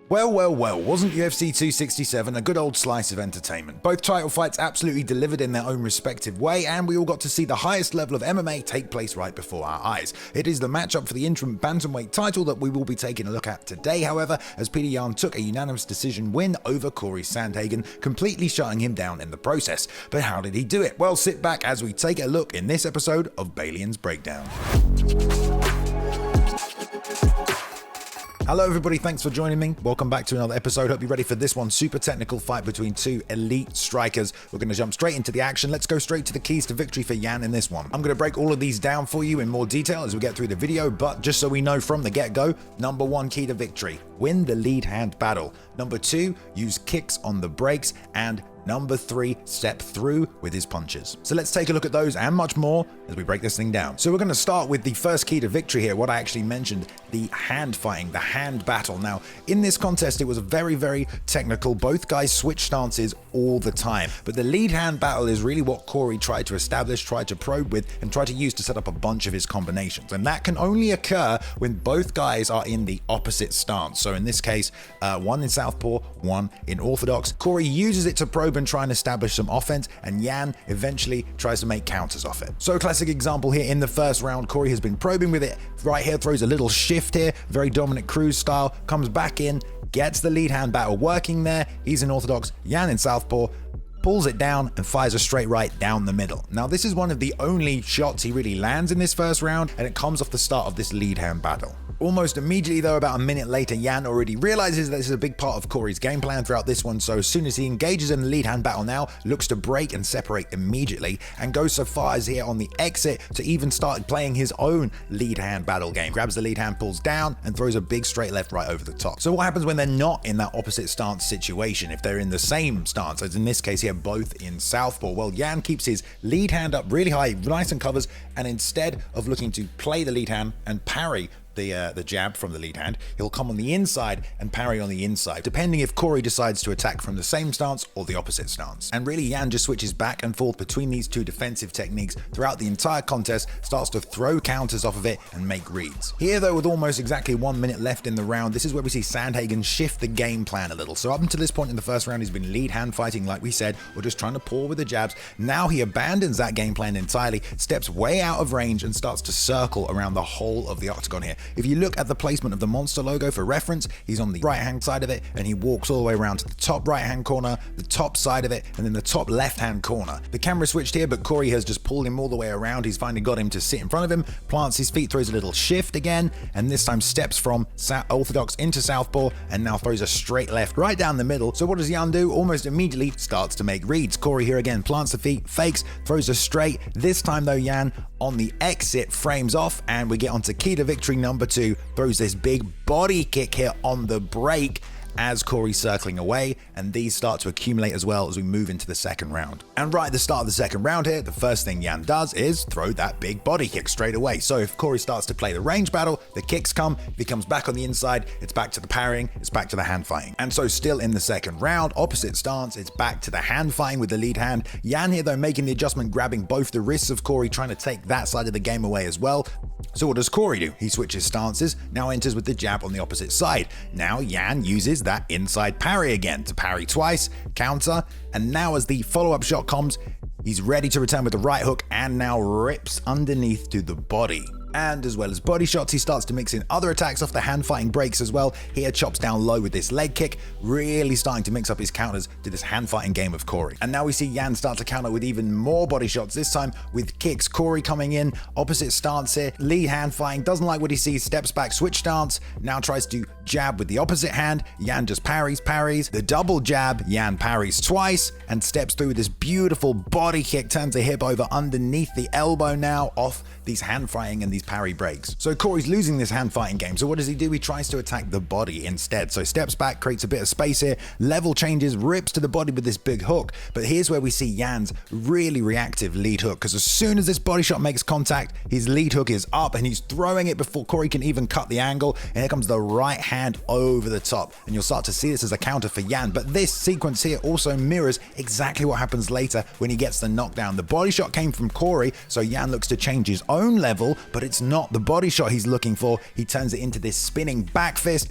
Well, well, well, wasn't UFC 267 a good old slice of entertainment? Both title fights absolutely delivered in their own respective way, and we all got to see the highest level of MMA take place right before our eyes. It is the matchup for the interim bantamweight title that we will be taking a look at today, however, as Petr took a unanimous decision win over Cory Sandhagen, completely shutting him down in the process. But how did he do it? Well, sit back as we take a look in this episode of Bayliun's Breakdown. Hello everybody, thanks for joining me. Welcome back to another episode. Hope you're ready for this one. Super technical fight between two elite strikers. We're going to jump straight into the action. Let's go straight to the keys to victory for Jan in this one. I'm going to break all of these down for you in more detail as we get through the video, but just so we know from the get-go, number 1 key to victory, win the lead hand battle. Number 2, use kicks on the brakes, and number 3, step through with his punches. So let's take a look at those and much more as we break this thing down. So we're going to start with the first key to victory here, what I actually mentioned, the hand fighting, the hand battle. Now, in this contest, it was very, very technical. Both guys switch stances all the time, but the lead hand battle is really what Cory tried to establish, tried to probe with, and tried to use to set up a bunch of his combinations. And that can only occur when both guys are in the opposite stance. So in this case, one in southpaw, one in orthodox. Cory uses it to probe and try and establish some offense, and Jan eventually tries to make counters off it. So a classic example here in the first round, Cory has been probing with it. Right here, throws a little shift here, very Dominic Cruz style, comes back in, gets the lead hand battle working there. He's in orthodox, Jan in southpaw, pulls it down and fires a straight right down the middle. Now this is one of the only shots he really lands in this first round, and it comes off the start of this lead hand battle. Almost immediately though, about a minute later, Jan already realizes that this is a big part of Cory's game plan throughout this one, so as soon as he engages in the lead hand battle now, looks to break and separate immediately, and goes so far as here on the exit to even start playing his own lead hand battle game. Grabs the lead hand, pulls down, and throws a big straight left right over the top. So what happens when they're not in that opposite stance situation, if they're in the same stance, as in this case here, both in southpaw? Well, Jan keeps his lead hand up really high, nice and covers, and instead of looking to play the lead hand and parry the jab from the lead hand, he'll come on the inside and parry on the inside, depending if Cory decides to attack from the same stance or the opposite stance. And really, Jan just switches back and forth between these two defensive techniques throughout the entire contest, starts to throw counters off of it and make reads. Here though, with almost exactly 1 minute left in the round, this is where we see Sandhagen shift the game plan a little. So up until this point in the first round, he's been lead hand fighting like we said, or just trying to pour with the jabs. Now he abandons that game plan entirely, steps way out of range and starts to circle around the whole of the octagon here. If you look at the placement of the monster logo for reference, he's on the right hand side of it, and he walks all the way around to the top right hand corner, the top side of it, and then the top left hand corner. The camera switched here, but Cory has just pulled him all the way around. He's finally got him to sit in front of him, plants his feet, throws a little shift again, and this time steps from orthodox into southpaw, and now throws a straight left right down the middle. So what does Jan do? Almost immediately starts to make reads. Cory here again plants the feet, fakes, throws a straight. This time though, Jan on the exit frames off, and we get onto key to victory number 2, throws this big body kick here on the break as Cory's circling away, and these start to accumulate as well as we move into the second round. And right at the start of the second round here, the first thing Jan does is throw that big body kick straight away. So if Cory starts to play the range battle, the kicks come, if he comes back on the inside, it's back to the parrying, it's back to the hand fighting. And so still in the second round, opposite stance, it's back to the hand fighting with the lead hand. Jan here though making the adjustment, grabbing both the wrists of Cory, trying to take that side of the game away as well. So what does Cory do? He switches stances, now enters with the jab on the opposite side. Now Jan uses that inside parry again to parry twice, counter, and now as the follow-up shot comes, he's ready to return with the right hook and now rips underneath to the body. And as well as body shots, he starts to mix in other attacks off the hand fighting breaks as well. Here chops down low with this leg kick, really starting to mix up his counters to this hand fighting game of Cory. And now we see Jan start to counter with even more body shots, this time with kicks. Cory coming in, opposite stance here, lead hand fighting, doesn't like what he sees, steps back, switch stance, now tries to jab with the opposite hand. Jan just parries, the double jab, Jan parries twice and steps through with this beautiful body kick, turns the hip over underneath the elbow now off these hand fighting and these parry breaks. So Cory's losing this hand fighting game. So what does he do? He tries to attack the body instead. So steps back, creates a bit of space here, level changes, rips to the body with this big hook. But here's where we see Jan's really reactive lead hook, because as soon as this body shot makes contact, his lead hook is up and he's throwing it before Cory can even cut the angle. And here comes the right hand over the top. And you'll start to see this as a counter for Jan. But this sequence here also mirrors exactly what happens later when he gets the knockdown. The body shot came from Cory, so Jan looks to change his own level, but it's not the body shot he's looking for. He turns it into this spinning back fist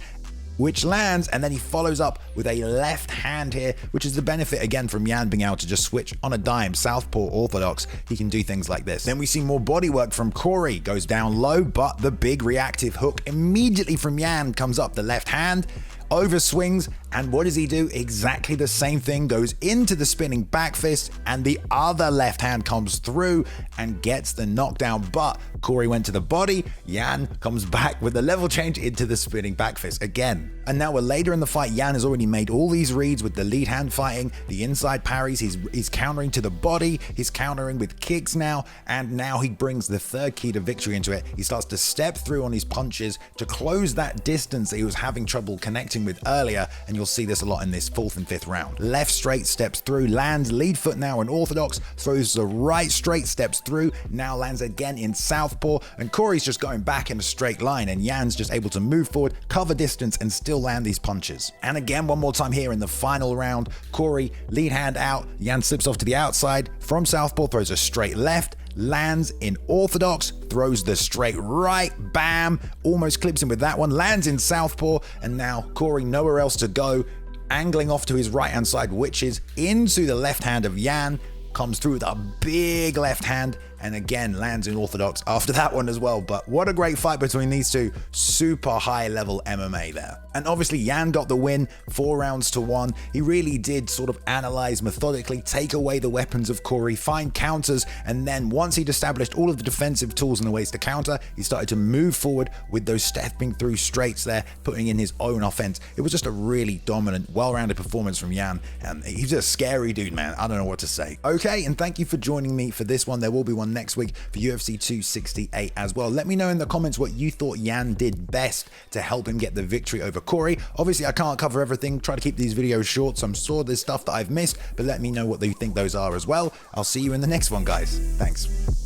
which lands, and then he follows up with a left hand here, which is the benefit again from Yan being able to just switch on a dime, southpaw orthodox. He can do things like this. Then we see more bodywork from Cory, goes down low, but the big reactive hook immediately from Yan comes up, the left hand, overswings, and what does he do? Exactly the same thing, goes into the spinning back fist, and the other left hand comes through and gets the knockdown. But Cory went to the body, Yan comes back with the level change into the spinning back fist again. And now we're later in the fight. Yan has already made all these reads with the lead hand fighting, the inside parries, he's countering to the body, he's countering with kicks now, and now he brings the third key to victory into it. He starts to step through on his punches to close that distance that he was having trouble connecting with earlier, and you'll see this a lot in this 4th and 5th round. Left straight steps through, lands lead foot now in orthodox, throws the right straight, steps through, now lands again in southpaw, and Cory's just going back in a straight line, and Yan's just able to move forward, cover distance, and still land these punches. And again, one more time here in the final round, Cory lead hand out, Yan slips off to the outside, from southpaw throws a straight left, lands in orthodox, throws the straight right, bam, almost clips him with that one, lands in southpaw, and now Cory nowhere else to go, angling off to his right hand side, which is into the left hand of Yan, comes through with a big left hand, and again lands in orthodox after that one as well. But what a great fight between these two, super high level MMA there. And obviously Yan got the win, 4 rounds to 1. He really did sort of analyze methodically, take away the weapons of Cory, find counters, and then once he'd established all of the defensive tools and the ways to counter, he started to move forward with those stepping through straights there, putting in his own offense. It was just a really dominant, well-rounded performance from Yan, and he's a scary dude, man. I don't know what to say. Okay, and thank you for joining me for this one. There will be one next week for UFC 268 as well. Let me know in the comments what you thought Yan did best to help him get the victory over Cory. Obviously, I can't cover everything, try to keep these videos short, so I'm sure there's stuff that I've missed, but let me know what you think those are as well. I'll see you in the next one, guys. Thanks.